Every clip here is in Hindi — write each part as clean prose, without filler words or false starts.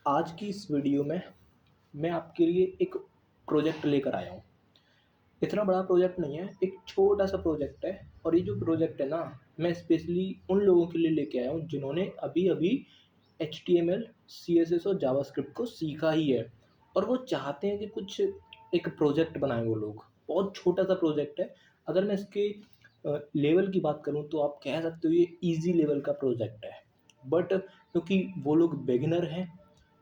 आज की इस वीडियो में मैं आपके लिए एक प्रोजेक्ट लेकर आया हूँ। इतना बड़ा प्रोजेक्ट नहीं है, एक छोटा-सा प्रोजेक्ट है और ये जो प्रोजेक्ट है ना, मैं स्पेशली उन लोगों के लिए लेके आया हूँ जिन्होंने अभी-अभी एचटीएमएल, सीएसएस और जावास्क्रिप्ट को सीखा ही है और वो चाहते हैं कि कुछ एक प्रोजेक्ट बनाएँ वो लोग। बहुत छोटा-सा प्रोजेक्ट है। अगर मैं इसके लेवल की बात करूँ तो आप कह सकते हो ये ईज़ी लेवल का प्रोजेक्ट है। बट क्योंकि वो लोग बिगिनर हैं,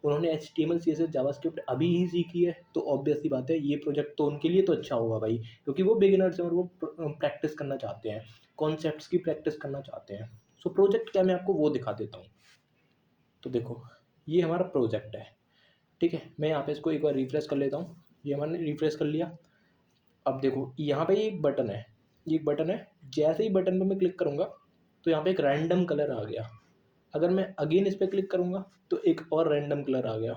उन्होंने एचटीएमएल, सीएसएस, जावास्क्रिप्ट अभी ही सीखी है, तो ऑब्वियस सी बात है ये प्रोजेक्ट तो उनके लिए तो अच्छा होगा भाई, क्योंकि वो बिगिनर्स हैं और वो प्रैक्टिस करना चाहते हैं, कॉन्सेप्ट्स की प्रैक्टिस करना चाहते हैं। सो प्रोजेक्ट क्या, मैं आपको वो दिखा देता हूँ। तो देखो, ये हमारा प्रोजेक्ट है, ठीक है? मैं यहाँ पे इसको एक बार रिफ्रेश कर लेता हूँ। ये मैंने रिफ्रेश कर लिया। अब देखो यहाँ पे ये एक बटन है, ये एक बटन है। जैसे ही बटन पे मैं क्लिक करूँगा तो यहाँ पे एक रैंडम कलर आ गया। अगर मैं अगेन इस पे क्लिक करूँगा तो एक और रैंडम कलर आ गया।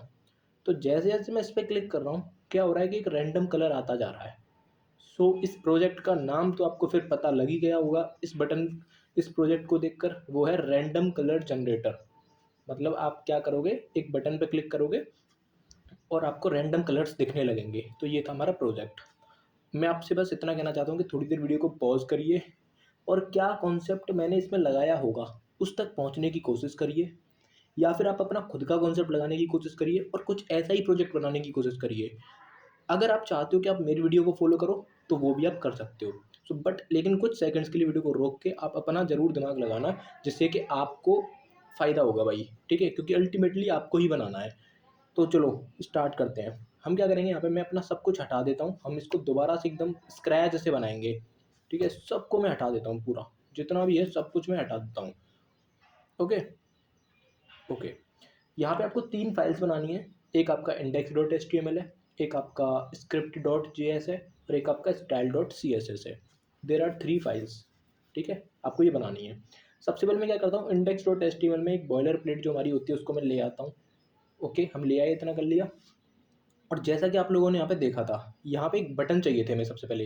तो जैसे-जैसे मैं इस पे क्लिक कर रहा हूँ, क्या हो रहा है कि एक रैंडम कलर आता जा रहा है। सो इस प्रोजेक्ट का नाम तो आपको फिर पता लग ही गया होगा इस प्रोजेक्ट को देखकर, वो है रैंडम कलर जनरेटर। मतलब आप क्या करोगे, एक बटन पे क्लिक करोगे और आपको रैंडम कलर्स दिखने लगेंगे। तो ये था हमारा प्रोजेक्ट। मैं आपसे बस इतना कहना चाहता हूँ कि थोड़ी देर वीडियो को पॉज़ करिए और क्या कॉन्सेप्ट मैंने इसमें लगाया होगा, उस तक पहुँचने की कोशिश करिए। या फिर आप अपना खुद का कॉन्सेप्ट लगाने की कोशिश करिए और कुछ ऐसा ही प्रोजेक्ट बनाने की कोशिश करिए। अगर आप चाहते हो कि आप मेरी वीडियो को फ़ॉलो करो, तो वो भी आप कर सकते हो। लेकिन कुछ सेकंड्स के लिए वीडियो को रोक के आप अपना ज़रूर दिमाग लगाना, जिससे कि आपको फ़ायदा होगा भाई, ठीक है? क्योंकि अल्टीमेटली आपको ही बनाना है। तो चलो स्टार्ट करते हैं। हम क्या करेंगे, यहाँ पे मैं अपना सब कुछ हटा देता हूँ। हम इसको दोबारा से एकदम स्क्रैच से बनाएँगे, ठीक है? सबको मैं हटा देता हूँ पूरा, जितना भी है सब कुछ मैं हटा देता हूँ। ओके? ओके। यहाँ पे आपको 3 फाइल्स बनानी है। एक आपका index.html है, एक आपका script.js है और एक आपका style.css है। देयर आर 3 फाइल्स, ठीक है? आपको ये बनानी है। सबसे पहले मैं क्या करता हूँ, index.html में एक बॉयलर प्लेट जो हमारी होती है उसको मैं ले आता हूँ। ओके, हम ले आए, इतना कर लिया। और जैसा कि आप लोगों ने यहाँ पे देखा था, यहाँ पे एक बटन चाहिए थे हमें सबसे पहले,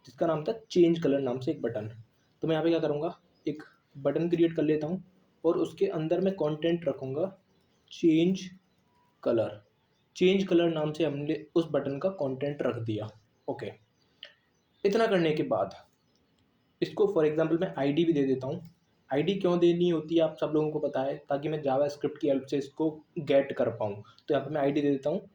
जिसका नाम था चेंज कलर नाम से एक बटन। तो मैं यहाँ पे क्या करूँगा, एक बटन क्रिएट कर लेता हूँ और उसके अंदर मैं कंटेंट रखूँगा चेंज कलर। चेंज कलर नाम से हमने उस बटन का कंटेंट रख दिया। ओके, इतना करने के बाद इसको फॉर एग्जांपल मैं आईडी भी दे देता हूँ। आईडी क्यों देनी होती है आप सब लोगों को पता है, ताकि मैं जावास्क्रिप्ट की हेल्प से इसको गेट कर पाऊँ। तो यहाँ पे मैं आईडी दे देता हूँ।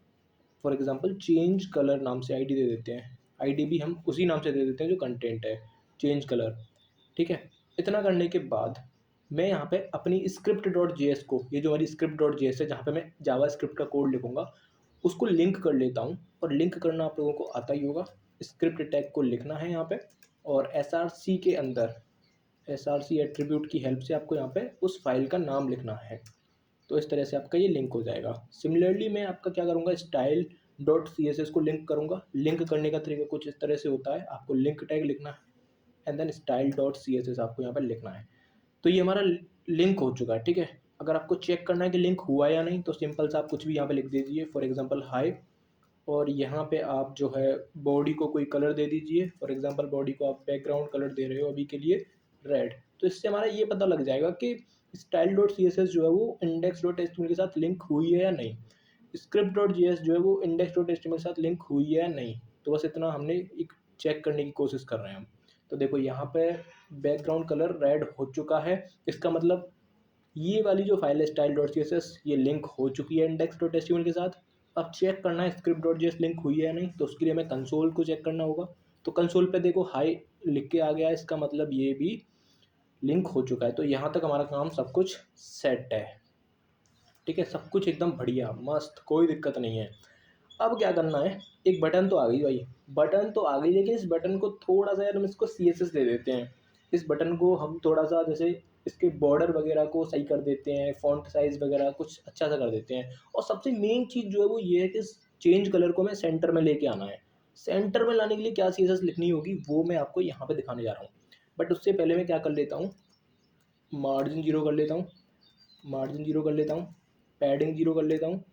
फॉर एग्जांपल चेंज कलर नाम से आईडी दे देते हैं। आईडी भी हम उसी नाम से दे देते हैं जो कंटेंट है, चेंज कलर, ठीक है? इतना करने के बाद मैं यहाँ पे अपनी स्क्रिप्ट डॉट जेएस को, ये जो हमारी स्क्रिप्ट डॉट जेएस है जहाँ पे मैं जावास्क्रिप्ट का कोड लिखूँगा, उसको लिंक कर लेता हूँ। और लिंक करना आप लोगों को आता ही होगा। स्क्रिप्ट टैग को लिखना है यहाँ पे और एसआरसी के अंदर एसआरसी एट्रीब्यूट की हेल्प से आपको यहाँ पे उस फाइल का नाम लिखना है। तो इस तरह से आपका ये लिंक हो जाएगा। सिमिलरली मैं आपका क्या करूँगा, style dot C S S को लिंक करूँगा। लिंक करने का तरीका कुछ इस तरह से होता है, आपको लिंक टैग लिखना है and then style dot C S S आपको यहाँ पर लिखना है। तो ये हमारा लिंक हो चुका है, ठीक है? अगर आपको चेक करना है कि लिंक हुआ या नहीं, तो सिंपल सा आप कुछ भी यहाँ पे लिख दीजिए, फॉर एग्जांपल हाय। और यहाँ पे आप जो है बॉडी को कोई कलर दे दीजिए। फॉर एग्जांपल बॉडी को आप बैकग्राउंड कलर दे रहे हो अभी के लिए रेड। तो इससे हमारा ये पता लग जाएगा कि style dot C S S जो है वो index dot H T M L के साथ लिंक हुई है या नहीं, स्क्रिप्ट डॉट जी एस जो है वो index dot H T M L के साथ लिंक हुई है या नहीं। तो बस इतना हमने एक चेक करने की कोशिश कर रहे हैं हम। तो देखो यहाँ पे बैकग्राउंड कलर रेड हो चुका है, इसका मतलब ये वाली जो फाइल है style dot C S S ये लिंक हो चुकी है index dot H T M L के साथ। अब चेक करना है स्क्रिप्ट डॉट जेएस लिंक हुई है या नहीं, तो उसके लिए हमें कंसोल को चेक करना होगा। तो कंसोल पे देखो हाई लिख के आ गया है, इसका मतलब ये भी लिंक हो चुका है। तो यहाँ तक हमारा काम सब कुछ सेट है, ठीक है? सब कुछ एकदम बढ़िया मस्त, कोई दिक्कत नहीं है। अब क्या करना है, एक बटन तो आ गई भाई, बटन तो आ गई, लेकिन इस बटन को थोड़ा सा यार हम इसको सी एस एस दे देते हैं। इस बटन को हम थोड़ा सा जैसे इसके बॉर्डर वगैरह को सही कर देते हैं, फ़ॉन्ट साइज़ वगैरह कुछ अच्छा सा कर देते हैं। और सबसे मेन चीज़ जो है वो ये है कि इस चेंज कलर को मैं सेंटर में लेके आना है। सेंटर में लाने के लिए क्या सी एस एस लिखनी होगी वो मैं आपको यहाँ पे दिखाने जा रहा हूँ। बट उससे पहले मैं क्या कर लेता हूँ, मार्जिन जीरो कर लेता हूँ, मार्जिन जीरो कर लेता हूँ, पैडिंग जीरो कर लेता हूँ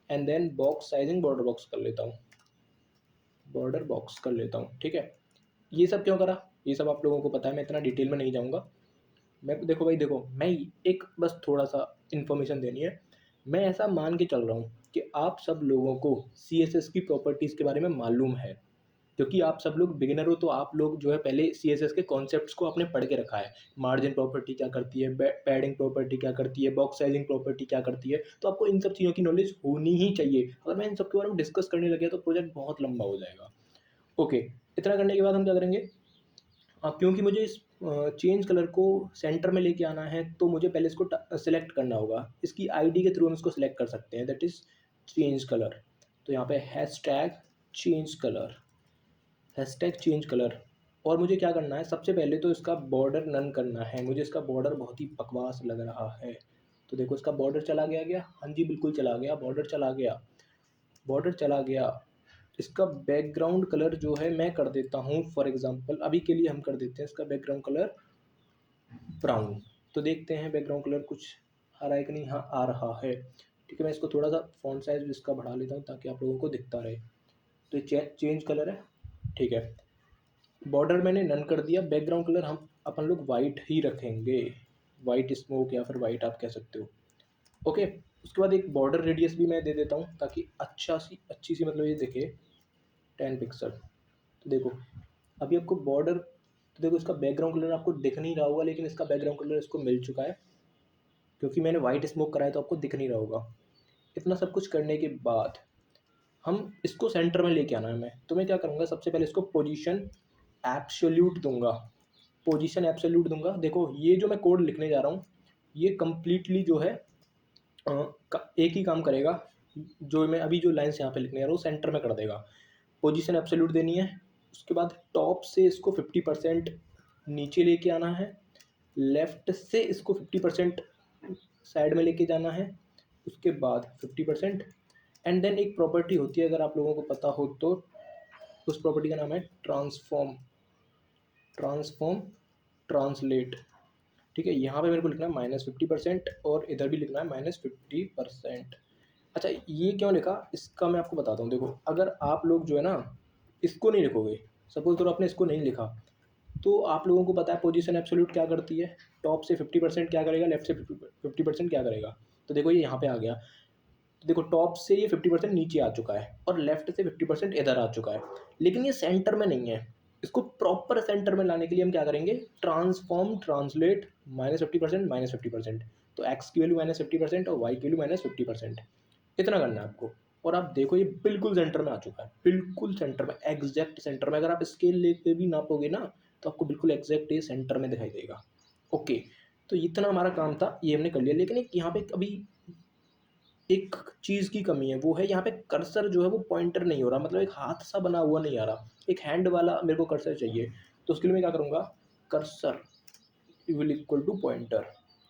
and then box sizing border box कर लेता हूँ, बॉर्डर बॉक्स कर लेता हूँ, ठीक है? ये सब क्यों करा, ये सब आप लोगों को पता है, मैं इतना डिटेल में नहीं जाऊँगा। मैं देखो भाई देखो, मैं एक बस थोड़ा सा इन्फॉर्मेशन देनी है। मैं ऐसा मान के चल रहा हूँ कि आप सब लोगों को सीएसएस की प्रॉपर्टीज़ के बारे में मालूम है, क्योंकि आप सब लोग बिगिनर हो, तो आप लोग जो है पहले सीएसएस के कॉन्सेप्ट्स को आपने पढ़ के रखा है। मार्जिन प्रॉपर्टी क्या करती है, पैडिंग प्रॉपर्टी क्या करती है, बॉक्स साइजिंग प्रॉपर्टी क्या करती है, तो आपको इन सब चीज़ों की नॉलेज होनी ही चाहिए। अगर मैं इन सब के बारे में डिस्कस करने लग गया तो प्रोजेक्ट बहुत लंबा हो जाएगा। ओके, इतना करने के बाद हम क्या करेंगे, क्योंकि मुझे इस चेंज कलर को सेंटर में लेके आना है, तो मुझे पहले इसको सेलेक्ट करना होगा। इसकी आईडी के थ्रू हम इसको सेलेक्ट कर सकते हैं, दैट इज़ चेंज कलर। तो यहाँ पे hashtag change colour, hashtag change colour. और मुझे क्या करना है, सबसे पहले तो इसका बॉर्डर नन करना है। मुझे इसका बॉर्डर बहुत ही बकवास लग रहा है, तो देखो इसका बॉर्डर चला गया, हाँ जी बिल्कुल चला गया, बॉर्डर चला गया, बॉर्डर चला गया। इसका बैकग्राउंड कलर जो है मैं कर देता हूँ, फॉर एग्जांपल अभी के लिए हम कर देते हैं इसका बैकग्राउंड कलर ब्राउन। तो देखते हैं बैकग्राउंड कलर कुछ आ रहा है कि नहीं, हाँ आ रहा है। ठीक है, मैं इसको थोड़ा सा फ़ॉन्ट साइज इसका बढ़ा लेता हूँ ताकि आप लोगों को दिखता रहे। तो ये चेंज कलर है, ठीक है। बॉर्डर मैंने नन कर दिया, बैकग्राउंड कलर हम अपन लोग वाइट ही रखेंगे, वाइट स्मोक या फिर वाइट आप कह सकते हो। ओके, उसके बाद एक बॉर्डर रेडियस भी मैं दे देता हूँ ताकि अच्छी सी मतलब ये दिखे, 10 पिक्सल। तो देखो अभी आपको बॉर्डर, तो देखो इसका बैकग्राउंड कलर आपको दिख नहीं रहा होगा, लेकिन इसका बैकग्राउंड कलर इसको मिल चुका है, क्योंकि मैंने वाइट स्मोक कराया तो आपको दिख नहीं रहा होगा। इतना सब कुछ करने के बाद हम इसको सेंटर में लेके आना है मैं, तो मैं क्या करूँगा, सबसे पहले इसको पोजीशन एब्सोल्यूट दूंगा, पोजीशन एब्सोल्यूट दूंगा। देखो ये जो मैं कोड लिखने जा रहा हूँ, ये कम्प्लीटली जो है एक ही काम करेगा, जो मैं अभी जो लाइन्स यहाँ पे लिखने जा रहा हूँ सेंटर में कर देगा। पोजीशन एब्सोल्यूट देनी है, उसके बाद टॉप से इसको 50% नीचे लेके आना है, लेफ़्ट से इसको 50% साइड में लेके जाना है, उसके बाद 50%। एंड देन एक प्रॉपर्टी होती है, अगर आप लोगों को पता हो तो, उस प्रॉपर्टी का नाम है ट्रांसफॉर्म, ट्रांसफॉर्म ट्रांसलेट। ठीक है, यहाँ पे मेरे को लिखना है -50% और इधर भी लिखना है -50%। अच्छा ये क्यों लिखा, इसका मैं आपको बताता हूँ। देखो अगर आप लोग जो है ना इसको नहीं लिखोगे, सपोज करो आपने इसको नहीं लिखा, तो आप लोगों को पता है पोजीशन एब्सोल्यूट क्या करती है, टॉप से 50% क्या करेगा, लेफ्ट से 50% क्या करेगा। तो देखो ये यहाँ पे आ गया, तो देखो टॉप से ये 50% नीचे आ चुका है और लेफ्ट से 50% इधर आ चुका है, लेकिन ये सेंटर में नहीं है। इसको प्रॉपर सेंटर में लाने के लिए हम क्या करेंगे, ट्रांसफॉर्म ट्रांसलेट -50% -50%। तो एक्स की वैल्यू -50% और वाई की वैल्यू -50%, इतना करना है आपको। और आप देखो ये बिल्कुल सेंटर में आ चुका है, बिल्कुल सेंटर में, एग्जैक्ट सेंटर में। अगर आप स्केल लेके भी नापोगे ना तो आपको बिल्कुल एग्जैक्ट ये सेंटर में दिखाई देगा। ओके, तो इतना हमारा काम था, ये हमने कर लिया। लेकिन एक यहाँ पे अभी एक चीज़ की कमी है, वो है यहाँ पे कर्सर जो है वो पॉइंटर नहीं हो रहा, मतलब एक हाथ सा बना हुआ नहीं आ रहा, एक हैंड वाला मेरे को कर्सर चाहिए। तो उसके लिए मैं क्या करूँगा, cursor will equal to pointer.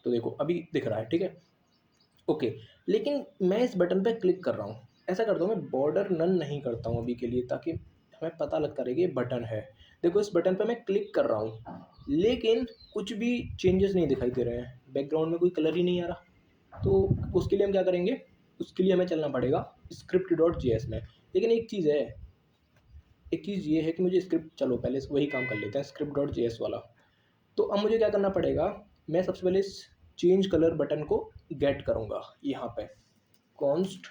तो देखो अभी दिख रहा है, ठीक है। ओके, लेकिन मैं इस बटन पे क्लिक कर रहा हूँ, ऐसा करता हूँ मैं बॉर्डर नन नहीं करता हूँ अभी के लिए, ताकि हमें पता लगता रहे कि ये बटन है। देखो इस बटन पे मैं क्लिक कर रहा हूँ, लेकिन कुछ भी चेंजेस नहीं दिखाई दे रहे हैं, बैकग्राउंड में कोई कलर ही नहीं आ रहा। तो उसके लिए हम क्या करेंगे, उसके लिए हमें चलना पड़ेगा script.js में। लेकिन एक चीज़ ये है कि मुझे स्क्रिप्ट, चलो पहले वही काम कर लेते हैं, script.js वाला। तो अब मुझे क्या करना पड़ेगा, मैं सबसे पहले इस चेंज कलर बटन को गेट करूँगा यहाँ पे, कॉन्स्ट,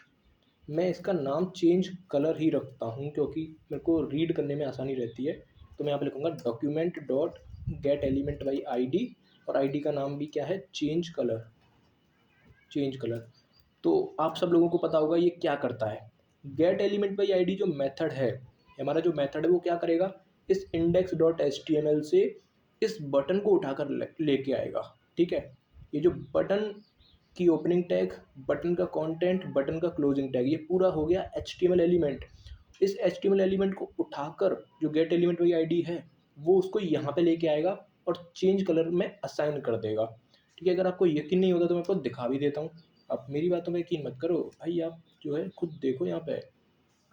मैं इसका नाम चेंज कलर ही रखता हूँ क्योंकि मेरे को रीड करने में आसानी रहती है। तो मैं यहाँ पे लिखूँगा document dot gate element by ID, और आईडी का नाम भी क्या है, चेंज कलर, चेंज कलर। तो आप सब लोगों को पता होगा ये क्या करता है। गेट एलिमेंट बाई आईडी जो मेथड है, हमारा जो मेथड है वो क्या करेगा, इस index.html से इस बटन को उठाकर लेके आएगा। ठीक है, ये जो बटन की ओपनिंग टैग, बटन का कंटेंट, बटन का क्लोजिंग टैग, ये पूरा हो गया HTML एलिमेंट। इस HTML एलिमेंट को उठाकर जो गेट एलिमेंट बाई आईडी है वो उसको यहाँ पे लेके आएगा और चेंज कलर में असाइन कर देगा। ठीक है, अगर आपको यकीन नहीं होता तो मैं आपको दिखा भी देता हूँ, आप मेरी बातों में यकीन मत करो भाई, आप जो है खुद देखो यहाँ पे,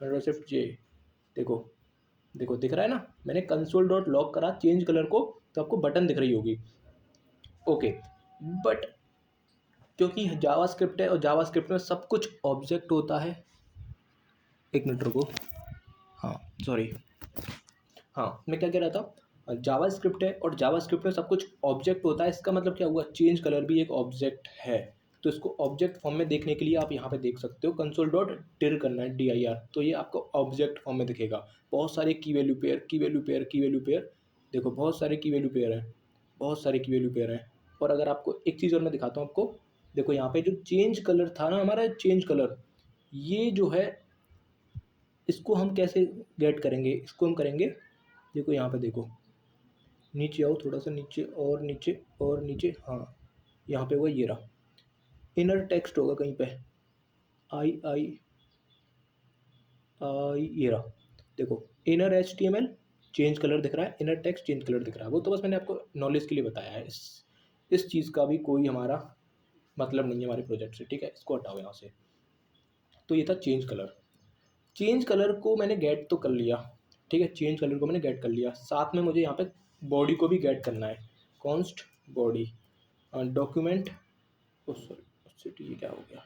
Ctrl+Shift+J, देखो देखो दिख रहा है ना, मैंने console.log करा चेंज कलर को, तो आपको बटन दिख रही होगी। ओके, बट क्योंकि जावास्क्रिप्ट है और जावास्क्रिप्ट में सब कुछ ऑब्जेक्ट होता है, एक मिनट रुको, हाँ सॉरी, हाँ मैं क्या कह रहा था, जावास्क्रिप्ट है और जावास्क्रिप्ट में सब कुछ ऑब्जेक्ट होता है, इसका मतलब क्या हुआ, चेंज कलर भी एक ऑब्जेक्ट है। तो इसको ऑब्जेक्ट फॉर्म में देखने के लिए आप यहाँ पे देख सकते हो कंसोल डॉट dir करना है, dir, तो ये आपको ऑब्जेक्ट फॉर्म में दिखेगा। बहुत सारे की वैल्यू पेयर, की वैल्यू पेयर, की वैल्यू पेयर, देखो बहुत सारे की वैल्यू पेयर हैं, बहुत सारे की वैल्यू पेयर हैं। और अगर आपको एक चीज़ और मैं दिखाता हूँ आपको, देखो यहाँ पे जो चेंज कलर था ना हमारा, चेंज कलर, ये जो है इसको हम कैसे गेट करेंगे, इसको हम करेंगे, देखो यहाँ पे देखो, नीचे आओ थोड़ा सा, नीचे और नीचे और नीचे, हाँ यहाँ पे होगा, ये रहा, इनर टेक्स्ट होगा कहीं पे, आई आई आई, ये रहा, देखो इनर HTML चेंज कलर दिख रहा है, इनर टेक्स्ट चेंज कलर दिख रहा है। वो तो बस मैंने आपको नॉलेज के लिए बताया है, इस चीज़ का भी कोई हमारा मतलब नहीं है हमारे प्रोजेक्ट से, ठीक है, इसको हटाओ यहाँ से। तो ये था चेंज कलर। चेंज कलर को मैंने गेट तो कर लिया, ठीक है, चेंज कलर को मैंने गेट कर लिया, साथ में मुझे यहाँ पे बॉडी को भी गेट करना है, कॉन्स्ट बॉडी डॉक्यूमेंट, सॉरी ये क्या हो गया,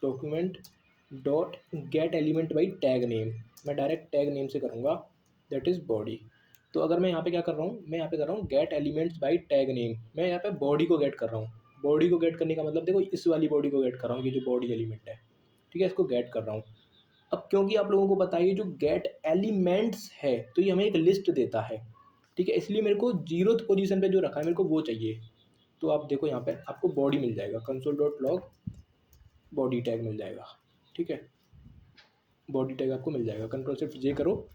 document dot gate element by tag name, मैं डायरेक्ट टैग नेम से करूँगा, दैट इज़ बॉडी। तो अगर मैं यहाँ पे क्या कर रहा हूँ, मैं यहाँ पे कर रहा हूँ gate elements by tag name, मैं यहाँ पे बॉडी को गेट कर रहा हूँ। बॉडी को गेट करने का मतलब देखो, इस वाली बॉडी को गेट कर रहा हूँ, ये जो बॉडी एलिमेंट है, ठीक है, इसको गेट कर रहा हूँ। अब क्योंकि आप लोगों को पता है ये जो गेट एलिमेंट्स है, तो ये हमें एक लिस्ट देता है, ठीक है, इसलिए मेरे को 0th पोजीशन पे जो रखा है मेरे को वो चाहिए। तो आप देखो यहाँ पे आपको बॉडी मिल जाएगा, console dot log body tag मिल जाएगा, ठीक है, बॉडी टैग आपको मिल जाएगा, कंट्रोल शिफ्ट जे करो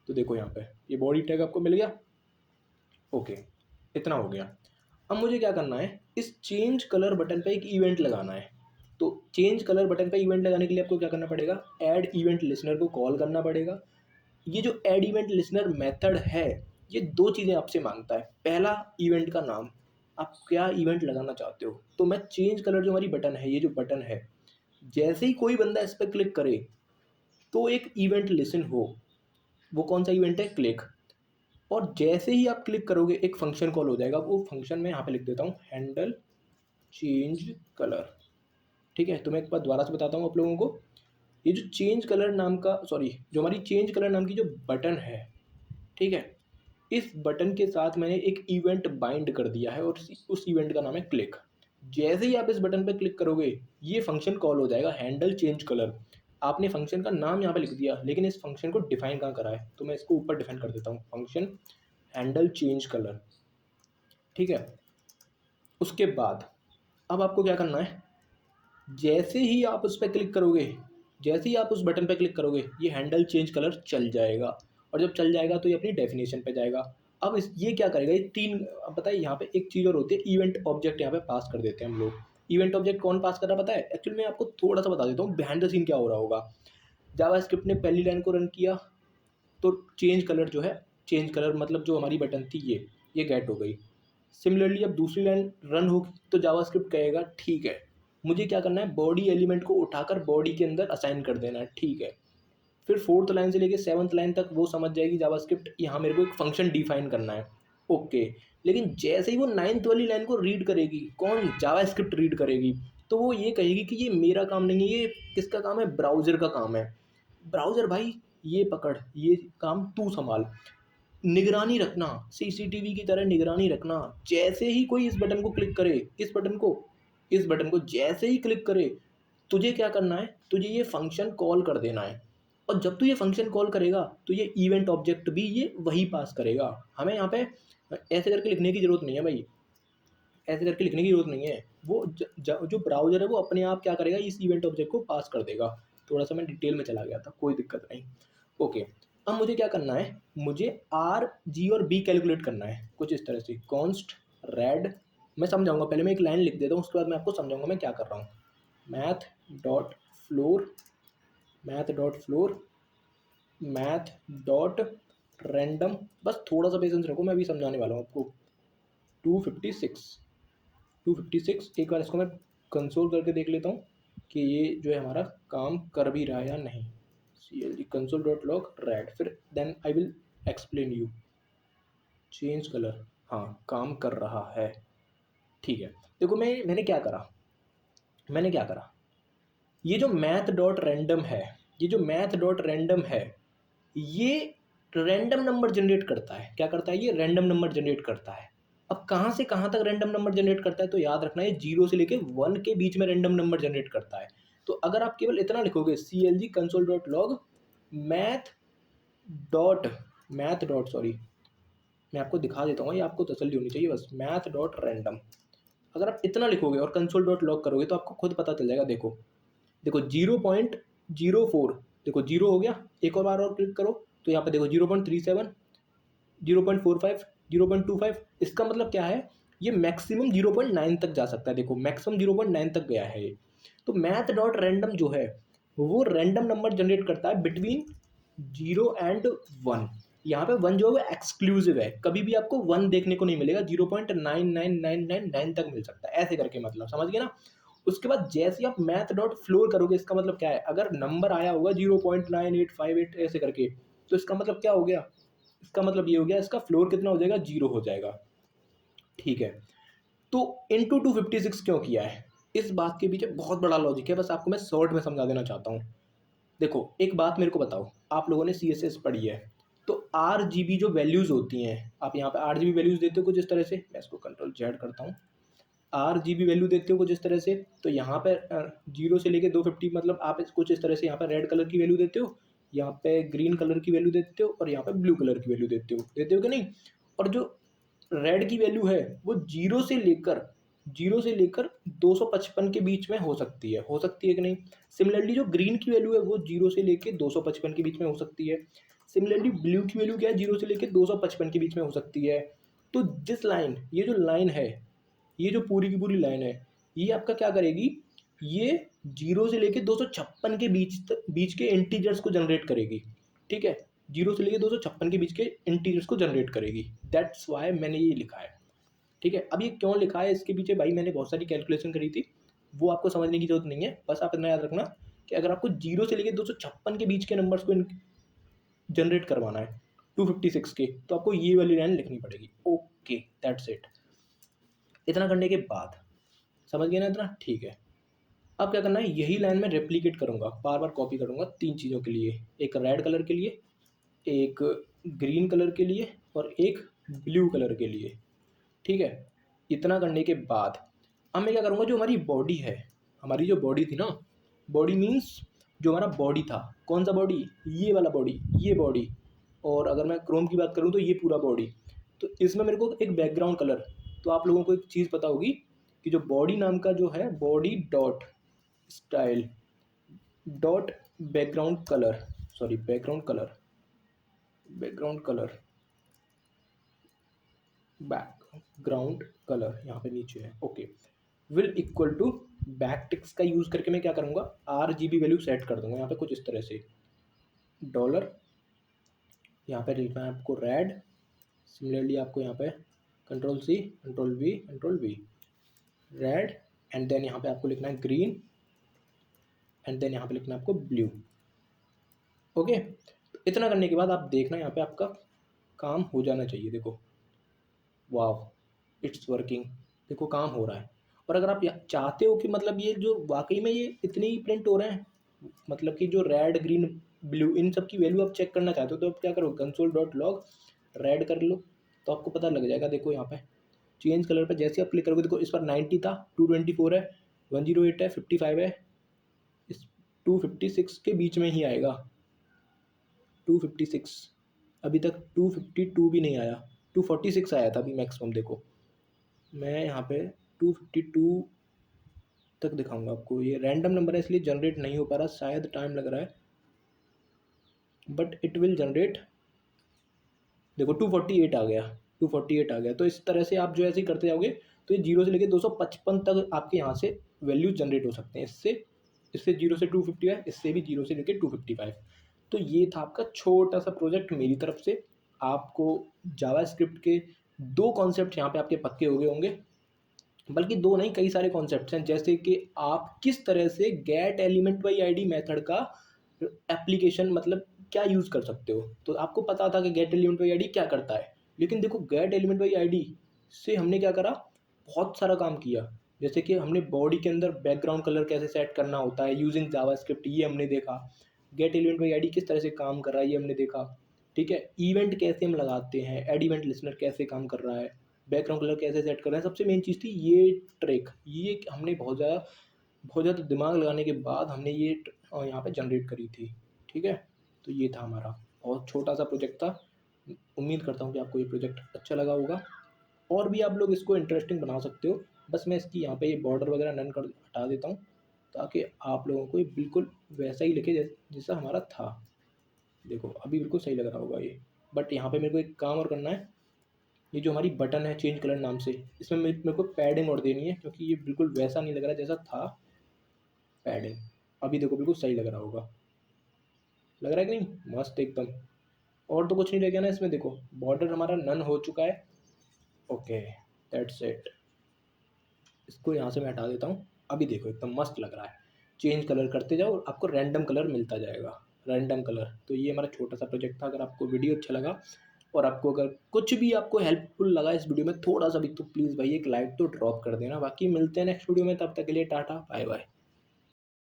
तो देखो यहाँ पे ये बॉडी टैग आपको मिल गया। ओके, इतना हो गया। अब मुझे क्या करना है, इस चेंज कलर बटन पे एक इवेंट लगाना है। तो चेंज कलर बटन पे इवेंट लगाने के लिए आपको क्या करना पड़ेगा, ऐड इवेंट लिसनर को कॉल करना पड़ेगा। ये जो ऐड इवेंट लिसनर मेथड है, ये दो चीज़ें आपसे मांगता है। पहला, इवेंट का नाम, आप क्या इवेंट लगाना चाहते हो। तो मैं चेंज कलर जो हमारी बटन है, ये जो बटन है, जैसे ही कोई बंदा इस पर क्लिक करे तो एक इवेंट लिसन हो, वो कौन सा इवेंट है, क्लिक। और जैसे ही आप क्लिक करोगे एक फंक्शन कॉल हो जाएगा, वो फंक्शन मैं यहाँ पे लिख देता हूँ, हैंडल चेंज कलर, ठीक है। तो मैं एक बार दोबारा से बताता हूँ आप लोगों को, ये जो चेंज कलर नाम का, सॉरी, जो हमारी चेंज कलर नाम की जो बटन है, ठीक है, इस बटन के साथ मैंने एक इवेंट बाइंड कर दिया है, और उस इवेंट का नाम है क्लिक। जैसे ही आप इस बटन पर क्लिक करोगे ये फंक्शन कॉल हो जाएगा, हैंडल चेंज कलर। आपने फंक्शन का नाम यहाँ पे लिख दिया, लेकिन इस फंक्शन को डिफाइन कहाँ करा है, तो मैं इसको ऊपर डिफाइन कर देता हूँ, फंक्शन हैंडल चेंज कलर, ठीक है। उसके बाद अब आपको क्या करना है, जैसे ही आप उस पर क्लिक करोगे, जैसे ही आप उस बटन पर क्लिक करोगे, ये हैंडल चेंज कलर चल जाएगा, और जब चल जाएगा तो ये अपनी डेफिनेशन पे जाएगा। अब ये क्या करेगा, ये तीन, अब बताइए यहाँ पे एक चीज़ और होती है, इवेंट ऑब्जेक्ट यहाँ पे पास कर देते हैं हम लोग। इवेंट ऑब्जेक्ट कौन पास कर रहा पता है, एक्चुअली मैं आपको थोड़ा सा बता देता हूँ बिहाइंड द सीन क्या हो रहा होगा। जावास्क्रिप्ट ने पहली लाइन को रन किया, तो चेंज कलर जो है, चेंज कलर मतलब जो हमारी बटन थी ये गेट हो गई। सिमिलरली अब दूसरी लाइन रन होगी तो जावास्क्रिप्ट कहेगा ठीक है, मुझे क्या करना है, बॉडी एलिमेंट को उठाकर बॉडी के अंदर असाइन कर देना है, ठीक है। फिर 4th लाइन से लेके 7th लाइन तक वो समझ जाएगी जावास्क्रिप्ट, यहाँ मेरे को एक फंक्शन डिफाइन करना है, ओके। लेकिन जैसे ही वो 9th वाली लाइन को रीड करेगी, कौन, जावास्क्रिप्ट रीड करेगी, तो वो ये कहेगी कि ये मेरा काम नहीं है, ये किसका काम है, ब्राउज़र का काम है। ब्राउज़र भाई ये पकड़, ये काम तू संभाल, निगरानी रखना, सीसीटीवी की तरह निगरानी रखना। जैसे ही कोई इस बटन को क्लिक करे, इस बटन को जैसे ही क्लिक करे, तुझे क्या करना है, तुझे ये फंक्शन कॉल कर देना है। और जब तू ये फंक्शन कॉल करेगा तो ये इवेंट ऑब्जेक्ट भी ये वही पास करेगा। हमें यहाँ पे ऐसे करके लिखने की ज़रूरत नहीं है भाई, ऐसे करके लिखने की ज़रूरत नहीं है। वो जो ब्राउज़र है वो अपने आप क्या करेगा, इस इवेंट ऑब्जेक्ट को पास कर देगा। थोड़ा सा मैं डिटेल में चला गया था, कोई दिक्कत नहीं, ओके। अब मुझे क्या करना है, मुझे आर जी और बी कैलकुलेट करना है कुछ इस तरह से, कॉन्स्ट रेड, मैं समझाऊंगा, पहले मैं एक लाइन लिख देता हूँ, उसके बाद मैं आपको समझाऊंगा मैं क्या कर रहा हूँ। Math dot floor, math dot floor, math dot random, बस थोड़ा सा पेशेंस रखो, मैं अभी समझाने वाला हूँ आपको। 256 एक बार इसको मैं कंसोल करके देख लेता हूँ कि ये जो है हमारा काम कर भी रहा है या नहीं। clg console dot log red, फिर then I will explain you. Change colour, हाँ काम कर रहा है, ठीक है। देखो मैंने क्या करा, ये जो मैथ डॉट रैंडम है, ये जो मैथ डॉट रैंडम है, ये रैंडम नंबर जनरेट करता है। क्या करता है, ये रैंडम नंबर जनरेट करता है। अब कहाँ से कहाँ तक रैंडम नंबर जनरेट करता है, तो याद रखना है 0 से लेके 1 के बीच में रैंडम नंबर जनरेट करता है। तो अगर आप केवल इतना लिखोगे CLG console dot log math dot sorry, मैं आपको दिखा देता हूँ, ये आपको तसल्ली होनी चाहिए बस, मैथ डॉट रैंडम, अगर आप इतना लिखोगे और कंसोल डॉट लॉग करोगे तो आपको खुद पता चल जाएगा। देखो देखो 0.04, देखो 0 हो गया, एक और बार और क्लिक करो तो यहाँ पे देखो 0.37, 0.45, 0.25, इसका मतलब क्या है, ये मैक्सिमम 0.9 तक जा सकता है। देखो मैक्सिमम 0.9 तक गया है ये। तो मैथ डॉट रैंडम जो है वो रैंडम नंबर जनरेट करता है बिटवीन 0 and 1। यहाँ पे 1 जो है वो एक्सक्लूसिव है, कभी भी आपको 1 देखने को नहीं मिलेगा, 0.99999 तक मिल सकता है, ऐसे करके, मतलब समझ गए ना। उसके बाद जैसे ही आप मैथ डॉट फ्लोर करोगे, इसका मतलब क्या है, अगर नंबर आया होगा 0.9858 ऐसे करके, तो इसका मतलब क्या हो गया, इसका मतलब ये हो गया, इसका फ्लोर कितना हो जाएगा, 0 हो जाएगा। ठीक है, तो इंटू 256 क्यों किया है, इस बात के पीछे बहुत बड़ा लॉजिक है, बस आपको मैं शॉर्ट में समझा देना चाहता हूँ। देखो एक बात मेरे को बताओ, आप लोगों ने CSS पढ़ी है, तो RGB जो वैल्यूज़ होती हैं, आप यहाँ पे RGB वैल्यूज़ देते हो कुछ इस तरह से, मैं इसको Ctrl Z करता हूँ, RGB वैल्यू देते हो कुछ इस तरह से, तो यहाँ पे 0 से लेके 250, मतलब आप कुछ इस तरह से यहाँ पे रेड कलर की वैल्यू देते हो, यहाँ पे ग्रीन कलर की वैल्यू देते हो, और यहाँ पे ब्लू कलर की वैल्यू देते हो कि नहीं। और जो रेड की वैल्यू है वो 0 से लेकर 255 के बीच में हो सकती है कि नहीं। सिमिलरली जो ग्रीन की वैल्यू है वो 0 से लेकर 255 के बीच में हो सकती है। सिमिलरली ब्लू की वैल्यू क्या है, 0 से लेकर 255 के बीच में हो सकती है। तो दिस लाइन, ये जो लाइन है, ये जो पूरी की पूरी लाइन है, ये आपका क्या करेगी, ये 0 से लेके 256 के बीच के इंटीजर्स को जनरेट करेगी। ठीक है, 0 से लेके 256 के बीच के इंटीजर्स को जनरेट करेगी, दैट्स वाई मैंने ये लिखा है। ठीक है, अब ये क्यों लिखा है इसके पीछे, भाई मैंने बहुत सारी कैलकुलेशन करी थी, वो आपको समझने की जरूरत नहीं है, बस आप इतना याद रखना कि अगर आपको 0 से लेके 256 के बीच के नंबर्स को जनरेट करवाना है 256 के, तो आपको ये वाली लाइन लिखनी पड़ेगी। Okay, that's it. इतना करने के बाद समझ गए ना इतना, ठीक है। अब क्या करना है, यही लाइन में रेप्लिकेट करूंगा, बार बार कॉपी करूंगा 3 चीज़ों के लिए, एक रेड कलर के लिए, एक ग्रीन कलर के लिए, और एक ब्लू कलर के लिए। ठीक है, इतना करने के बाद अब मैं क्या करूँगा, जो हमारी बॉडी है, हमारी जो बॉडी थी ना, बॉडी मीन्स जो हमारा बॉडी था, कौन सा बॉडी, ये वाला बॉडी, ये बॉडी, और अगर मैं क्रोम की बात करूँ तो ये पूरा बॉडी। तो इसमें मेरे को एक बैकग्राउंड कलर, तो आप लोगों को एक चीज़ पता होगी कि जो बॉडी नाम का जो है, body dot style dot background colour, sorry background colour यहाँ पे नीचे है, okay, will equal to back ticks का यूज़ करके मैं क्या करूँगा, RGB वैल्यू सेट कर दूंगा यहाँ पे कुछ इस तरह से, डॉलर, यहाँ पे लिखना है आपको रेड, सिमिलरली आपको यहाँ पे Ctrl+C Ctrl+V red, and then यहाँ पे आपको लिखना है ग्रीन, एंड देन यहाँ पे लिखना है आपको ब्लू। ओके, तो इतना करने के बाद आप देखना यहाँ पे आपका काम हो जाना चाहिए। देखो वाह, इट्स वर्किंग, देखो काम हो रहा है। और अगर आप चाहते हो कि मतलब ये जो वाकई में ये इतने ही प्रिंट हो रहे हैं, मतलब कि जो रेड ग्रीन ब्लू इन सब की वैल्यू आप चेक करना चाहते हो, तो आप क्या करो, कंसोल डॉट लॉग रेड कर लो, तो आपको पता लग जाएगा। देखो यहाँ पे चेंज कलर पे जैसे आप क्लिक करोगे, देखो इस पर 90 था, 224 है, 108 है, 55 है, इस 256 के बीच में ही आएगा, 256, अभी तक 252 भी नहीं आया, 246 आया था अभी मैक्सिमम। देखो मैं यहाँ पे 252 तक दिखाऊंगा आपको, ये रैंडम नंबर है इसलिए जनरेट नहीं हो पा रहा, शायद टाइम लग रहा है, बट इट विल जनरेट। देखो 248 आ गया, 248 आ गया। तो इस तरह से आप जो ऐसे ही करते जाओगे, तो ये 0 से लेकर 255 तक आपके यहाँ से वैल्यूज जनरेट हो सकते हैं। इससे 0 से 250 है, इससे भी 0 से लेकर 255। तो ये था आपका छोटा सा प्रोजेक्ट मेरी तरफ से। आपको जावास्क्रिप्ट के 2 कॉन्सेप्ट यहाँ पे आपके पक्के हो गए होंगे, बल्कि 2 नहीं, कई सारे कॉन्सेप्ट्स हैं, जैसे कि आप किस तरह से gate element by ID method का एप्लीकेशन, मतलब क्या यूज़ कर सकते हो। तो आपको पता था कि गेट एलिमेंट बाई आईडी क्या करता है, लेकिन देखो गेट एलिमेंट बाई आईडी से हमने क्या करा, बहुत सारा काम किया। जैसे कि हमने बॉडी के अंदर बैकग्राउंड कलर कैसे सेट करना होता है यूजिंग जावास्क्रिप्ट, ये हमने देखा। गेट एलिमेंट बाई आईडी किस तरह से काम कर रहा है, ये हमने देखा। ठीक है, इवेंट कैसे हम लगाते हैं, एड इवेंट लिसनर कैसे काम कर रहा है, बैकग्राउंड कलर कैसे सेट करना है, सबसे मेन चीज़ थी ये ट्रिक। ये हमने बहुत ज़्यादा दिमाग लगाने के बाद हमने ये यहाँ पे जनरेट करी थी, ठीक है। तो ये था हमारा बहुत छोटा सा प्रोजेक्ट था। उम्मीद करता हूँ कि आपको ये प्रोजेक्ट अच्छा लगा होगा, और भी आप लोग इसको इंटरेस्टिंग बना सकते हो। बस मैं इसकी यहाँ पे ये बॉर्डर वगैरह नन कर हटा देता हूँ, ताकि आप लोगों को ये बिल्कुल वैसा ही लिखे जैसा हमारा था। देखो अभी बिल्कुल सही लग रहा होगा ये। बट यहाँ पे मेरे को एक काम और करना है, ये जो हमारी बटन है चेंज कलर नाम से, इसमें मेरे को पैडिंग और देनी है, क्योंकि ये बिल्कुल वैसा नहीं लग रहा जैसा था। पैडिंग अभी देखो बिल्कुल सही लग रहा होगा, लग रहा है कि नहीं, मस्त एकदम। और तो कुछ नहीं रह गया ना इसमें, देखो बॉर्डर हमारा नन हो चुका है। Okay, that's it. इसको यहाँ से मैं हटा देता हूँ। अभी देखो एकदम मस्त लग रहा है। चेंज कलर करते जाओ और आपको रैंडम कलर मिलता जाएगा, रैंडम कलर। तो ये हमारा छोटा सा प्रोजेक्ट था। अगर आपको वीडियो अच्छा लगा और आपको अगर कुछ भी आपको हेल्पफुल लगा इस वीडियो में थोड़ा सा भी, तो प्लीज़ भाई एक लाइक तो ड्रॉप कर देना। बाकी मिलते हैं नेक्स्ट वीडियो में, तब तक के लिए टाटा बाय बाय।